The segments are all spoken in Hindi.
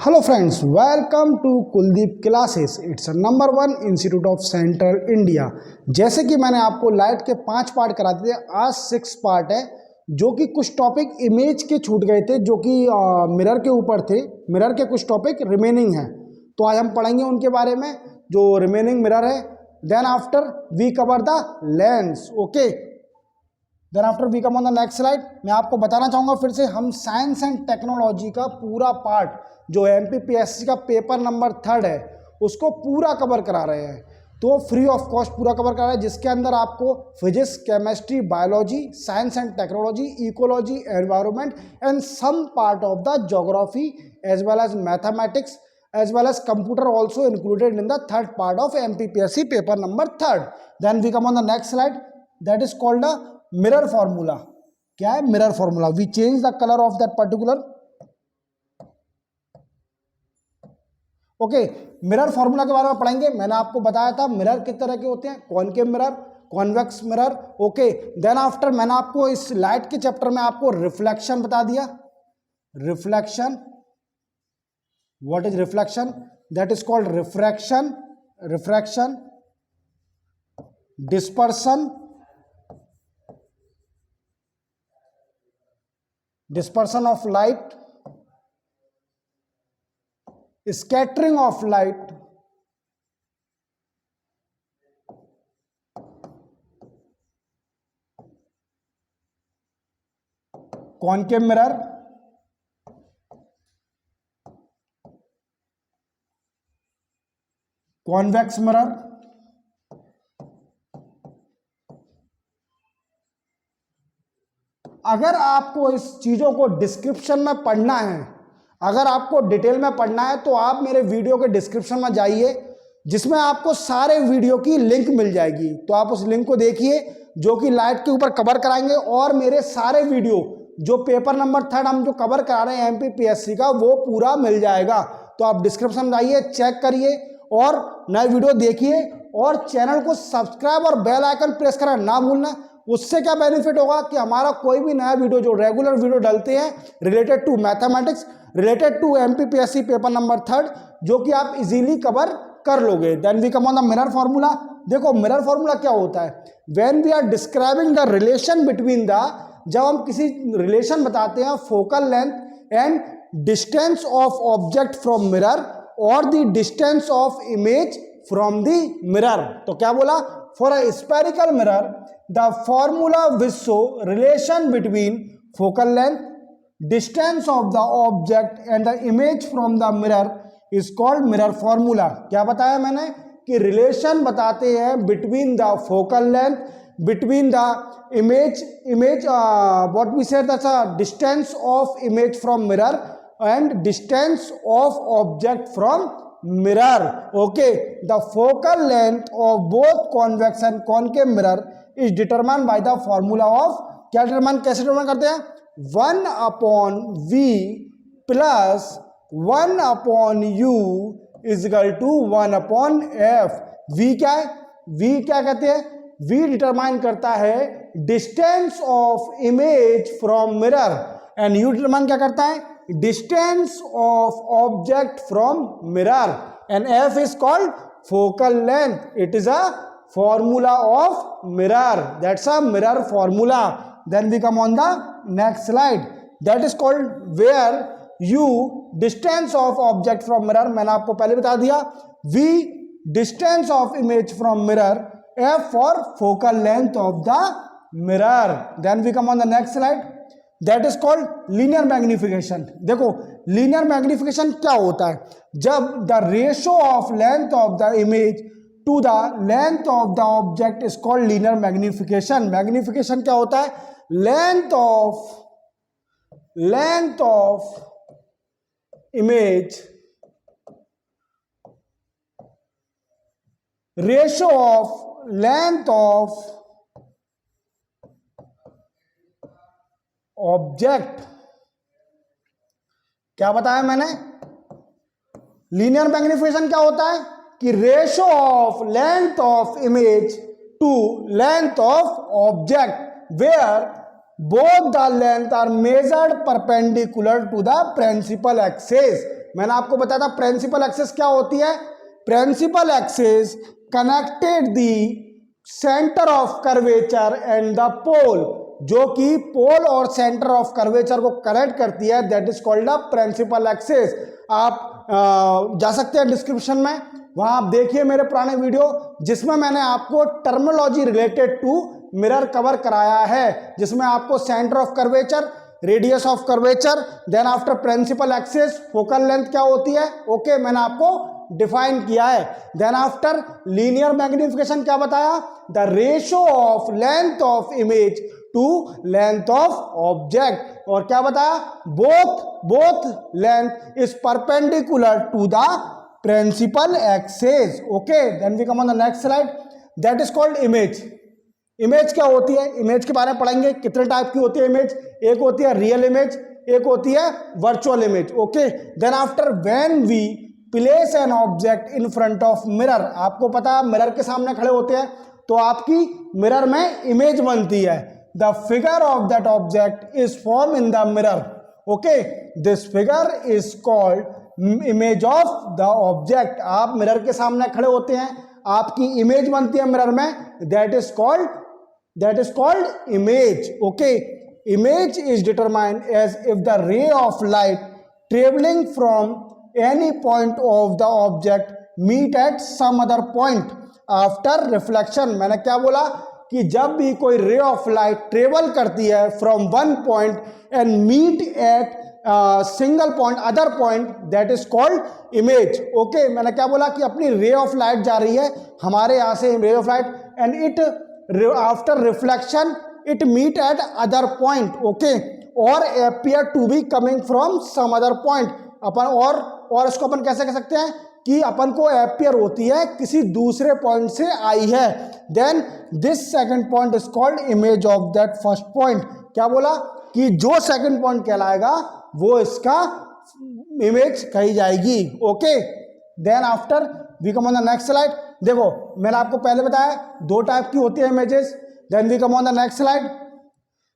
Hello friends, welcome to Kuldeep classes. It's a number 1 institute of central India. जैसे कि मैंने आपको लाइट के 5 पार्ट करा दिए, आज 6 पार्ट है, जो कि कुछ टॉपिक इमेज के छूट गए थे, जो कि मिरर के ऊपर थे। मिरर के कुछ टॉपिक रिमेनिंग हैं, तो आज हम पढ़ेंगे उनके बारे में, जो रिमेनिंग मिरर है। Then after we cover the lens. Okay, then after we come on the next slide. मैं आपको बताना चाहूँगा फिर से, हम साइंस एंड टेक्नोलॉजी का पूरा पार्ट जो एमपीपीएससी का पेपर नंबर 3 है उसको पूरा कवर करा रहे हैं। तो फ्री ऑफ कॉस्ट पूरा कवर करा रहे हैं, जिसके अंदर आपको physics, chemistry, biology, science and technology, ecology, environment and some part of the geography as well as mathematics as well as computer also included in the third part of MPPSC paper number 3. Then we come on the next slide, that is called the mirror formula. क्या है mirror formula? We change the color of that particular. Okay, mirror formula के बारे में पढ़ेंगे। मैंने आपको बताया था मिरर किस तरह के होते हैं, concave mirror, convex mirror. Okay, then after मैंने आपको इस लाइट के चैप्टर में आपको रिफ्लेक्शन बता दिया। Reflection, what is reflection? That is called refraction, dispersion, of light, scattering of light, concave mirror, convex mirror, अगर आपको इस चीजों को डिस्क्रिप्शन में पढ़ना है, अगर आपको डिटेल में पढ़ना है, तो आप मेरे वीडियो के डिस्क्रिप्शन में जाइए, जिसमें आपको सारे वीडियो की लिंक मिल जाएगी। तो आप उस लिंक को देखिए, जो कि लाइट के ऊपर कवर कराएंगे, और मेरे सारे वीडियो जो पेपर नंबर 3 हम जो कवर करा रहे हैं एमपीपीएससी का, वो पूरा मिल जाएगा। तो आप डिस्क्रिप्शन में जाइए, चेक करिए और नए वीडियो देखिए, और चैनल को सब्सक्राइब और बेल आइकन प्रेस करना ना भूलना। उससे क्या बेनिफिट होगा कि हमारा कोई भी नया वीडियो, जो रेगुलर वीडियो डालते हैं related to mathematics, related to MPPSC paper number 3, जो कि आप इजीली कवर कर लोगे। Then we come on the mirror formula. देखो मिरर फॉर्मूला क्या होता है, when we are describing the relation between the, जब हम किसी रिलेशन बताते हैं focal length and distance of object from mirror और the distance of image from the mirror. तो क्या बोला, for a spherical mirror the formula which show relation between focal length, distance of the object and the image from the mirror is called mirror formula. क्या बताया मैंने कि रिलेशन बताते हैं between the focal length, between the image what we said, that's a distance of image from mirror and distance of object from mirror. Okay, the focal length of both convex and concave mirror is determined by the formula of, क्या डिटरमाइन, कैसे डिटरमाइन करते हैं, 1/v plus 1/u is equal to 1/f। v क्या है, v क्या कहते हैं, v डिटरमाइन करता है distance of image from mirror, and u determine क्या करता है, distance of object from mirror, and f is called focal length. It is a formula of mirror, that's a mirror formula. Then we come on the next slide, that is called where u distance of object from mirror, मैंने आपको पहले बता दिया, v distance of image from mirror, f for focal length of the mirror. Then we come on the next slide, that is called linear magnification. देखो लीनियर मैग्निफिकेशन क्या होता है, जब the ratio of length of the image to the length of the object is called linear magnification. Magnification क्या होता है, length of image, ratio of length of object. क्या बताया मैंने, लीनियर मैग्निफिकेशन क्या होता है कि ratio of length of image to length of object where both the length are measured perpendicular to the principal axis. मैंने आपको बताया था प्रिंसिपल एक्सिस क्या होती है। Principal axis connected the centre of curvature and the pole, जो कि पोल और सेंटर ऑफ कर्वेचर को कनेक्ट करती है, that is called the principal axis. आप जा सकते हैं डिस्क्रिप्शन में, वहां आप देखिए मेरे पुराने वीडियो जिसमें मैंने आपको terminology related to mirror cover कराया है, जिसमें आपको centre of curvature, radius of curvature, then after principal axis, focal length क्या होती है, ओके मैंने आपको डिफाइन किया है। देन आफ्टर लीनियर मैग्निफिकेशन क्या बताया, the ratio of length of image to length of object, और क्या बताया, both length is perpendicular to the principal axis. Okay, then we come on the next slide, that is called image. Image क्या होती है, इमेज के बारे में पढ़ेंगे। कितने टाइप की होती है इमेज, एक होती है रियल इमेज, एक होती है virtual image. Okay, then after when we place an object in front of mirror, आपको पता है मिरर के सामने खड़े होते हैं तो आपकी मिरर में इमेज बनती है। The figure of that object is form in the mirror. Okay, this figure is called image of the object. आप मिरर के सामने खड़े होते हैं, आपकी इमेज बनती है मिरर में, that is called image. Okay, image is determined as if the ray of light travelling from any point of the object meet at some other point after reflection. मैंने क्या बोला कि जब भी कोई रे ऑफ लाइट ट्रेवल करती है from one point and meet at single point other point, that is called image. Okay, मैंने क्या बोला कि अपनी रे ऑफ लाइट जा रही है हमारे यहाँ से, ray of light, and it after reflection it meet at other point. Okay, और appear to be coming from some other point. अपन और इसको अपन कैसे कह सकते हैं कि अपन को अपीयर होती है किसी दूसरे पॉइंट से आई है, then this second point is called image of that first point. क्या बोला कि जो सेकंड पॉइंट कहलाएगा वो इसका इमेज कही जाएगी। Okay, then after we come on the next slide. देखो मैंने आपको पहले बताया दो टाइप की होती है images. Then we come on the next slide,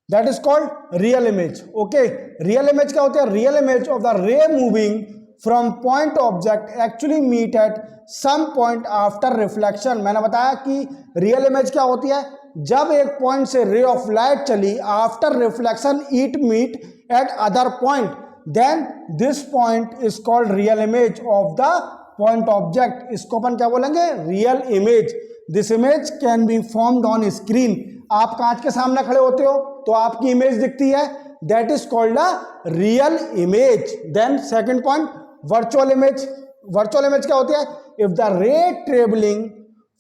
that is called real image. Okay, real image क्या होती है, real image of the ray moving from point object actually meet at some point after reflection. मैंने बताया कि रियल इमेज क्या होती है, जब एक पॉइंट से रे ऑफ लाइट चली, after reflection it meet at other point, then this point is called real image of the point object. इसको अपन क्या बोलेंगे, real image. This image can be formed on screen. आप कांच के सामने खड़े होते हो तो आपकी इमेज दिखती है, that is called a real image. Then second point, virtual image. Virtual image क्या होती है, if the ray travelling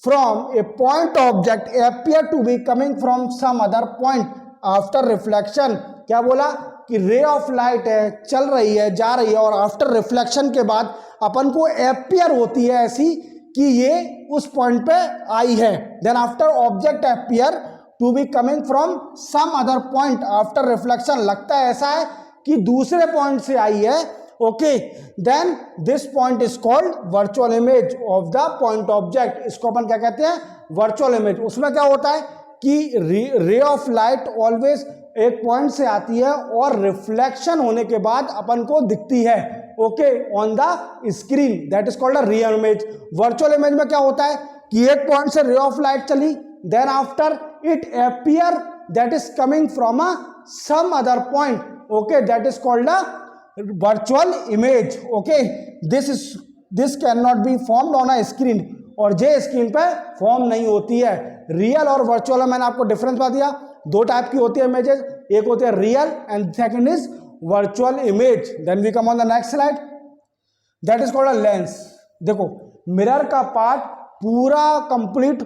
from a point object appear to be coming from some other point after reflection. क्या बोला कि रे ऑफ लाइट है, चल रही है, जा रही है, और आफ्टर रिफ्लेक्शन के बाद अपन को अपीयर होती है ऐसी कि ये उस पॉइंट पे आई है। Then after object appear to be coming from some other point after reflection, लगता है ऐसा है कि दूसरे पॉइंट से आई है। Okay, then this point is called virtual image of the point object. इसको अपन क्या कहते हैं, वर्चुअल इमेज। उसमें क्या होता है कि रे ऑफ लाइट ऑलवेज एक पॉइंट से आती है और रिफ्लेक्शन होने के बाद अपन को दिखती है, okay, on the screen, that is called a real image. Virtual image में क्या होता है कि एक पॉइंट से रे ऑफ लाइट चली, then after it appear that is coming from a some other point, okay, that is called a virtual image. Okay, this can not be formed on a screen, और ये स्क्रीन पे फॉर्म नहीं होती है। रियल और वर्चुअल मैंने आपको डिफरेंस बता दिया, दो टाइप की होती है इमेजेस, एक होती है real and second is virtual image. Then we come on the next slide, that is called a lens. देखो मिरर का पार्ट पूरा कंप्लीट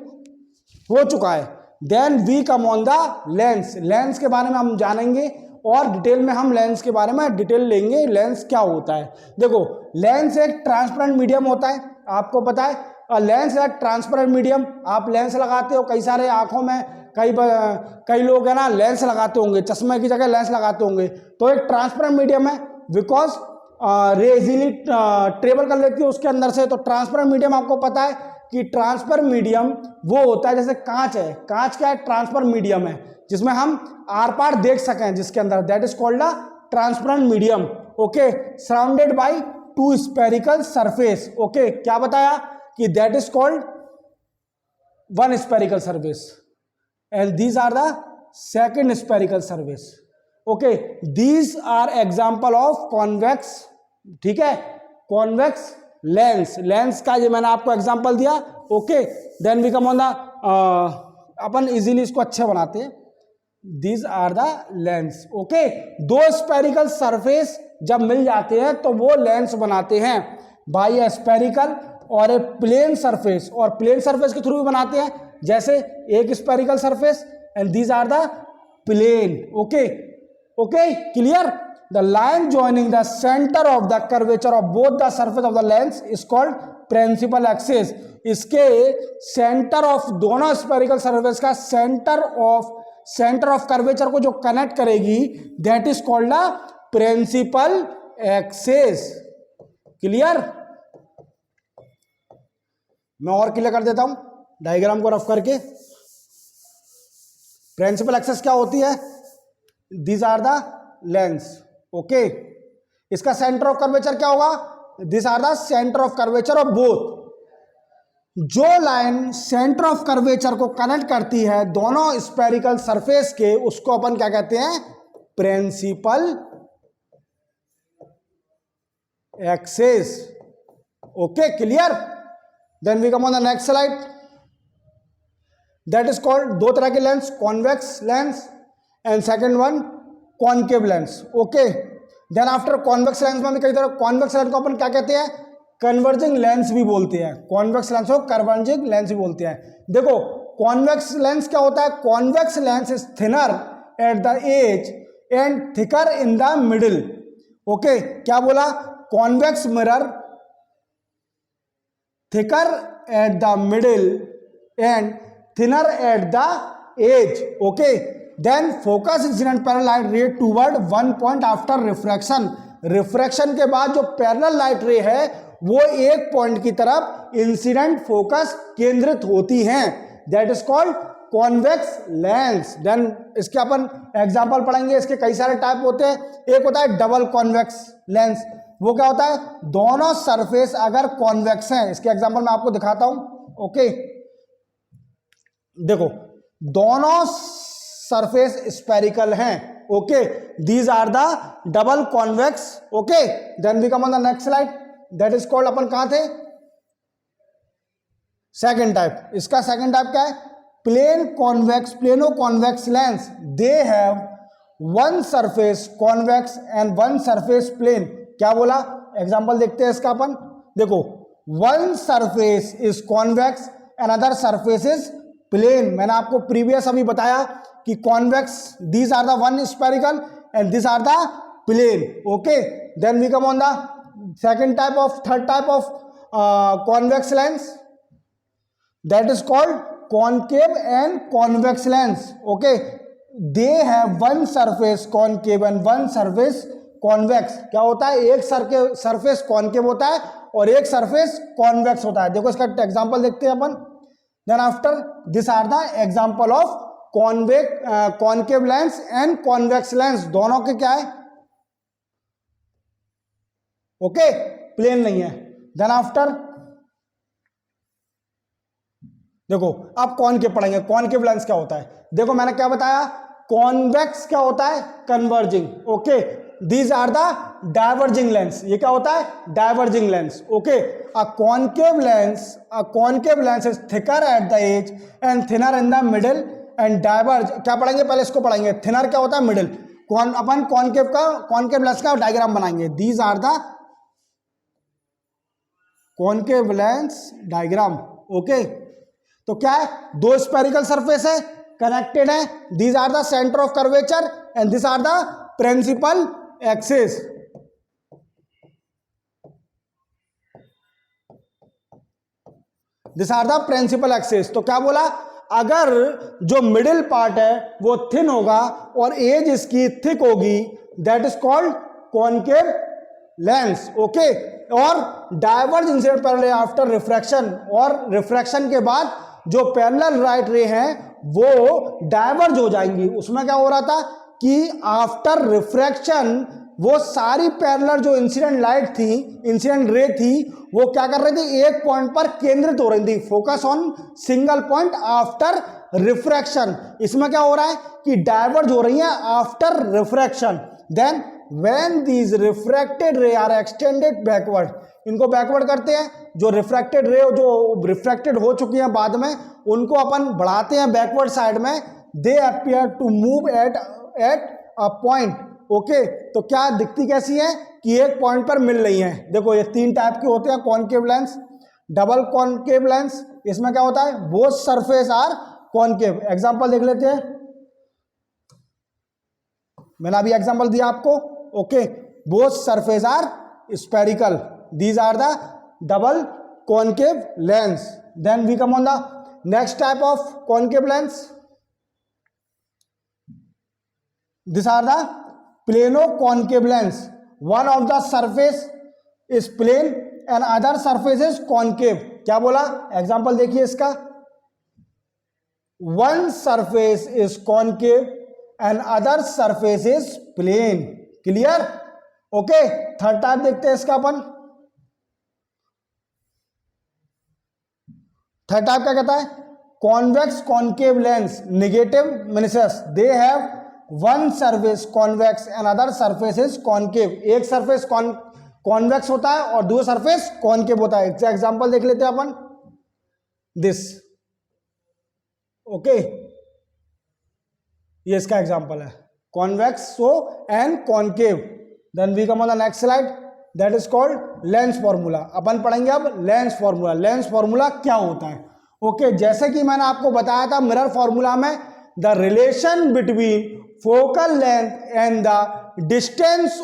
हो चुका है, then we come on the lens. Lens के बारे में हम जानेंगे और डिटेल में हम लेंस के बारे में डिटेल लेंगे, लेंस क्या होता है। देखो लेंस एक ट्रांसपेरेंट मीडियम होता है, आपको पता है लेंस है ट्रांसपेरेंट मीडियम। आप लेंस लगाते हो कई सारे आंखों में, कई लोग है ना लेंस लगाते होंगे, चश्मे की जगह लेंस लगाते होंगे, तो एक ट्रांसपेरेंट मीडियम है बिकॉज रे इजीली ट्रेवल कर लेती है उसके अंदर से। तो ट्रांसपेरेंट मीडियम आपको पता है कि ट्रांसपेरेंट मीडियम वो होता है जैसे कांच है, कांच क्या है, ट्रांसपेरेंट मीडियम है जिसमें हम आर पार देख सकें जिसके अंदर, that is called a transparent medium. Okay, surrounded by two spherical surface. Okay, क्या बताया कि that is called one spherical surface and these are the second spherical surface. Okay, these are example of convex, ठीक है, कॉन्वेक्स लेंस। लेंस का ये मैंने आपको एग्जाम्पल दिया। Okay, then we come on the, अपन इजीली इसको अच्छे बनाते हैं। These are the lens. Okay, दो स्पेरिकल सरफेस जब मिल जाते हैं तो वो लेंस बनाते हैं बाई ए स्पेरिकल और ए प्लेन सरफेस, और प्लेन सरफेस के थ्रू भी बनाते हैं, जैसे एक spherical surface and these are the plane. Okay, okay, clear. The line joining the center of the curvature of both the surface of the lens is called principal axis। इसके सेंटर ऑफ दोनों स्पेरिकल सरफेस का सेंटर ऑफ कर्वेचर को जो कनेक्ट करेगी that is called the principal axis. Clear. मैं और क्लियर कर देता हूं डायग्राम को रफ करके। प्रिंसिपल एक्सिस क्या होती है? These are the lens. Okay, इसका सेंटर ऑफ कर्वेचर क्या होगा? This are the centre of curvature of both. जो लाइन सेंटर ऑफ कर्वेचर को कनेक्ट करती है दोनों स्पेरिकल सरफेस के, उसको अपन क्या कहते हैं? Principal axis. Okay, clear. Then we come on the next slide. That is called, दो तरह के lens, convex lens and second one concave lens. Okay, then after convex lens में भी कई तरह, कॉन्वेक्स लेंस को अपन क्या कहते हैं? कन्वर्जिंग लेंस भी बोलते हैं। कॉन्वेक्स लेंस को कन्वर्जिंग लेंस भी बोलते हैं। देखो, कॉन्वेक्स लेंस क्या होता है? Convex lens is thinner at the edge and thicker in the middle. Okay, क्या बोला? Convex mirror thicker at the middle and thinner at the edge. Okay, then focus incident parallel light ray toward one point after refraction। Refraction के बाद जो पैरेलल लाइट रे है वो एक पॉइंट की तरफ इंसिडेंट फोकस केंद्रित होती हैं, that is called convex lens. Then इसके अपन एग्जांपल पढ़ेंगे। इसके कई सारे टाइप होते हैं। एक होता है डबल कॉन्वेक्स लेंस। वो क्या होता है? दोनों सरफेस अगर कॉन्वेक्स हैं, इसके एग्जांपल मैं आपको दिखाता हूं। ओके, देखो, दोनों सरफेस स्पेरिकल हैं। Okay, these are the double convex. Okay, then we come on the next slide. That is called, अपन कहां थे? Second type. इसका सेकंड टाइप क्या है? Plane convex, plano convex lens. They have one surface convex and one surface plane. क्या बोला? एग्जांपल देखते हैं इसका अपन। देखो, one surface is convex and other surface is plane. मैंने आपको प्रीवियस अभी बताया कि convex, these are the one spherical and this are the plane. Okay, then we come on the second type of, third type of convex lens, that is called concave and convex lens. Okay, they have one surface concave and one surface convex. क्या होता है? एक सरफेस कॉनकेव होता है और एक सरफेस कॉन्वेक्स होता है। देखो, इसका एग्जांपल देखते हैं अपन। Then after, this are the example of concave lens and convex lens. दोनों के क्या है? ओके, प्लेन नहीं है। देन आफ्टर, देखो, अब कॉनकेव पढ़ेंगे। कॉनकेव लेंस क्या होता है? देखो, मैंने क्या बताया? कॉन्वेक्स क्या होता है? Converging. Okay, these are the diverging lens. ये क्या होता है? Diverging lens. Okay, a concave lens is thicker at the edge and thinner in the middle and diverge. क्या पढ़ेंगे? पहले इसको पढ़ेंगे। थिनर क्या होता है? मिडिल। अपन कॉनकेव लेंस का डायग्राम बनाएंगे। These are the concave lens diagram. Okay, तो क्या है? दो स्पेरिकल सरफेस है, कनेक्टेड है। These are the centre of curvature and this are the principal axis. This are the principal axis. तो क्या बोला? अगर जो मिडिल पार्ट है वो थिन होगा और एज इसकी थिक होगी, that is called concave lens. Okay, और diverge incident parallel after refraction, और रिफ्रैक्शन के बाद जो पैरेलल लाइट रे हैं वो डाइवर्ज हो जाएंगी। उसमें क्या हो रहा था कि आफ्टर रिफ्रैक्शन वो सारी पैरेलल जो इंसिडेंट लाइट थी, इंसिडेंट रे थी, वो क्या कर रही थी, एक पॉइंट पर केंद्रित हो रही थी, focus on single point after refraction. इसमें क्या हो रहा है कि डाइवर्ज हो रही है after refraction. Then when these refracted ray are extended backward, इनको बैकवर्ड करते हैं, जो रिफ्रैक्टेड रे जो रिफ्रैक्टेड हो चुकी हैं बाद में, उनको अपन बढ़ाते हैं बैकवर्ड साइड में, they appear to move at a point. Okay, तो क्या दिखती कैसी है कि एक पॉइंट पर मिल रही है। देखो ये तीन टाइप के होते हैं concave lens, double concave lens. इसमें क्या होता है, both surface are concave. Example देख लेते हैं, मैंने अभी एग्जांपल दिया आपको। Okay, both surface are spherical, these are the double concave lens. Then we come on the next type of concave lens, these are the plano concave lens. One of the surface is plane and other surface is concave. क्या बोला, एग्जाम्पल देखिए इसका, one surface is concave and other surface is plane. Clear? Okay, third type देखते हैं इसका अपन। थर्ड टाइप क्या कहता है, convex concave lens, negative meniscus, they have one surface convex and other surface is concave. एक सरफेस कॉन्वेक्स होता है और दूसरा सरफेस कॉनकेव होता है। एग्जांपल देख लेते हैं अपन, दिस। ओके, ये इसका एग्जांपल है, convex so and concave. Then we come on the next slide, that is called lens formula. अपन पढ़ेंगे अब लेंस फॉर्मूला। लेंस फॉर्मूला क्या होता है। ओके, जैसे कि मैंने आपको बताया था मिरर फॉर्मूला में, the relation between focal length and the distance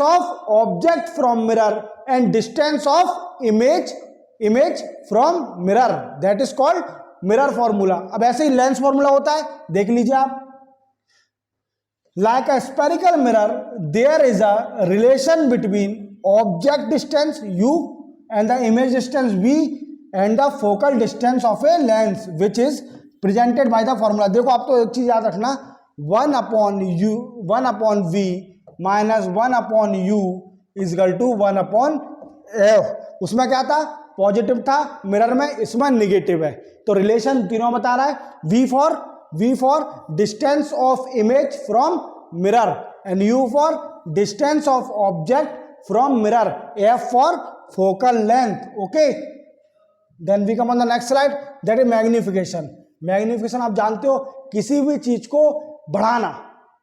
of object from mirror and distance of image from mirror, that is called mirror formula। अब ऐसे ही लेंस फॉर्मूला होता है, देख लीजिए आप। like a spherical mirror there is a relation between object distance u and the image distance v and the focal distance of a lens which is presented by the formula. देखो आप तो एक चीज याद रखना, 1/v minus 1/u is equal to 1/f। उसमें क्या था, पॉजिटिव था मिरर में, इसमें निगेटिव है। तो रिलेशन तीनों बता रहा है, v for distance of image from mirror and u for distance of object from mirror, f for focal length. Okay, then we come on the next slide, that is magnification. Magnification आप जानते हो, किसी भी चीज को बढ़ाना,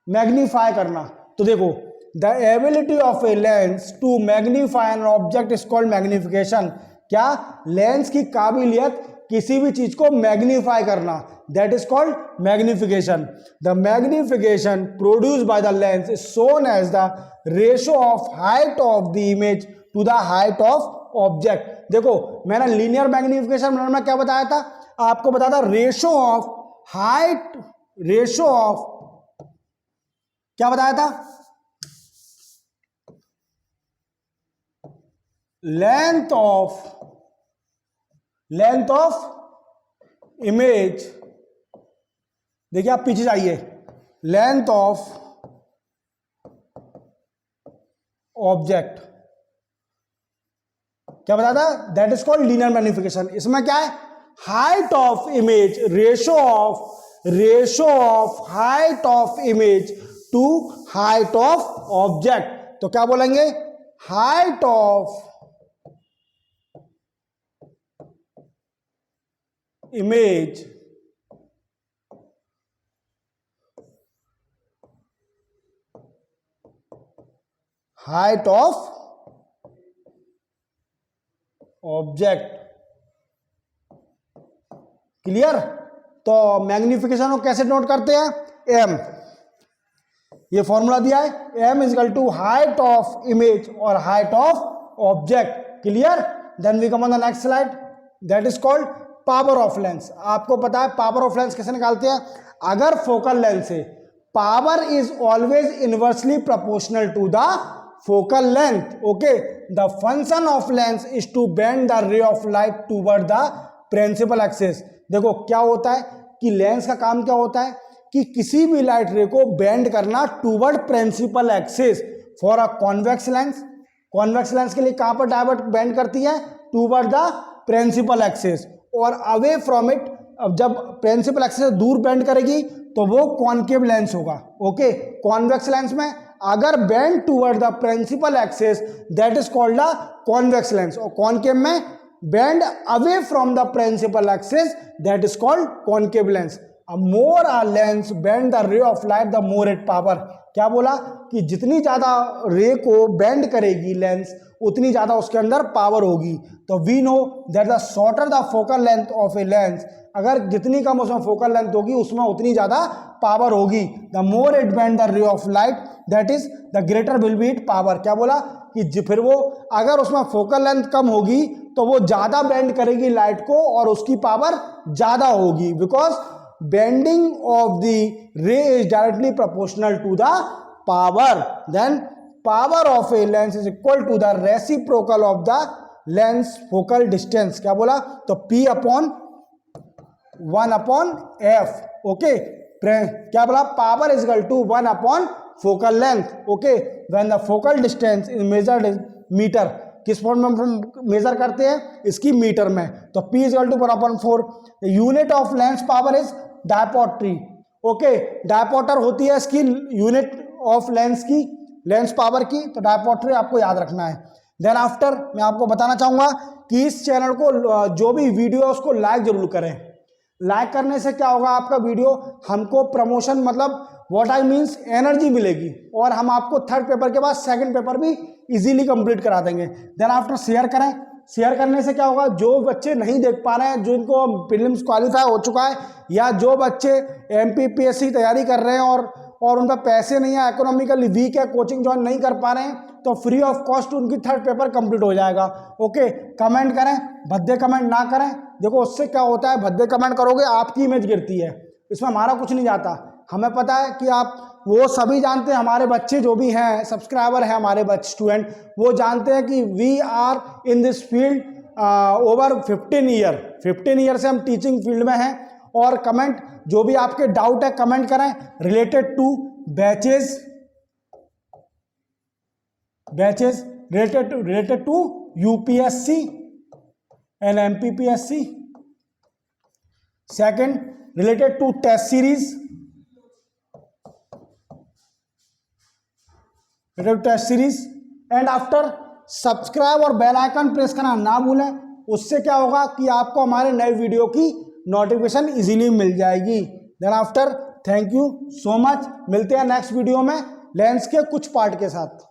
मैग्नीफाई करना। तो देखो, the ability of a lens to magnify an object is called magnification. क्या, लेंस की काबिलियत किसी भी चीज को मैग्नीफाई करना, that is called magnification. The magnification produced by the lens is shown as the ratio of height of the image to the height of object. देखो, मैंने लीनियर मैग्निफिकेशन में क्या बताया था, आपको बताया था ratio of height, ratio of क्या बताया था, लेंथ ऑफ इमेज। देखिए आप पीछे जाइए, लेंथ ऑफ ऑब्जेक्ट क्या बताया था, that is called linear magnification. इसमें क्या है, height of image, ratio of height of image to height of object. तो क्या बोलेंगे, height of image height of object. Clear. तो मैग्निफिकेशन को कैसे नोट करते हैं, m, ये फॉर्मूला दिया है, m is equal to height of image और height of object. Clear. Then we come on the next slide, that is called power of lens. आपको पता है पावर ऑफ लेंस कैसे निकालते हैं, अगर फोकल लेंथ है, power is always inversely proportional to the focal length. Okay, the function of lens is to bend the ray of light toward the principal axis. देखो क्या होता है कि लेंस का काम क्या होता है कि किसी भी लाइट रे को बेंड करना toward principal axis for a convex lens. Convex lens के लिए कहां पर डायवर्ट बेंड करती है? Toward the principal axis. और अवे फ्रॉम इट, अब जब प्रिंसिपल एक्सिस से दूर बेंड करेगी तो वो कॉनकेव लेंस होगा। ओके, कॉन्वेक्स लेंस में अगर bend toward the principal axis that is called the convex lens, और कॉनकेव में bend away from the principal axis that is called concave lens. More a lens bend the ray of light the more it power. क्या बोला कि जितनी ज्यादा रे को बेंड करेगी लेंस उतनी ज्यादा उसके अंदर पावर होगी। तो we know that the shorter the focal length of a lens, अगर जितनी कम उसमें फोकल लेंथ होगी उसमें उतनी ज्यादा पावर होगी। The more it bend the ray of light that is the greater will be it power. क्या बोला कि फिर वो अगर उसमें फोकल लेंथ कम होगी तो वो ज्यादा बेंड करेगी लाइट को और उसकी पावर ज्यादा होगी, because bending of the ray is directly proportional to the power. Then power of a lens is equal to the reciprocal of the lens focal distance. क्या बोला? तो P upon 1 upon F. Okay, क्या बोला? Power is equal to 1 upon focal length. Okay, when the focal distance is measured in metre, किस फॉर्म में हम मेजर करते हैं? इसकी मीटर में। तो P is equal to 1/4। Unit of lens power is dioptre. Okay, dioptre होती है इसकी यूनिट ऑफ लेंस की, लेंस पावर की, तो डायपोट्री आपको याद रखना है। देन आफ्टर मैं आपको बताना चाहूंगा कि इस चैनल को जो भी वीडियो है उसको लाइक जरूर करें। लाइक करने से क्या होगा? आपका वीडियो हमको प्रमोशन, मतलब व्हाट आई मीन्स एनर्जी मिलेगी, और हम आपको थर्ड पेपर के बाद सेकंड पेपर भी इजीली कंप्लीट करा देंगे। देन आफ्टर शेयर करें। शेयर करने से क्या होगा? जो बच्चे नहीं देख पा रहे हैं, जो इनको प्रीलिम्स क्वालिफाई हो चुका है, या जो बच्चे MPPSC तैयारी कर रहे हैं और उन पर पैसे नहीं है, इकोनॉमिकली वीक है, कोचिंग ज्वाइन नहीं कर पा रहे हैं, तो फ्री ऑफ कॉस्ट उनकी थर्ड पेपर कंप्लीट हो जाएगा। ओके, कमेंट करें, भद्दे कमेंट ना करें। देखो उससे क्या होता है, भद्दे कमेंट करोगे आपकी इमेज गिरती है, इसमें हमारा कुछ नहीं जाता। हमें पता है कि आप, वो सभी जानते हैं, हमारे बच्चे जो भी हैं, सब्सक्राइबर हैं हमारे बच्चे, स्टूडेंट, वो जानते हैं कि we are in this field over 15 year से हम टीचिंग फील्ड में हैं। और कमेंट, जो भी आपके डाउट है कमेंट करें related to batches related to UPSC and MPPSC। Second, related to test series, and after subscribe और बेल आइकन प्रेस करना ना भूलें। उससे क्या होगा कि आपको हमारे नए वीडियो की नोटिफिकेशन इजीली मिल जाएगी। Then after thank you so much. मिलते हैं नेक्स्ट वीडियो में लेंस के कुछ पार्ट के साथ।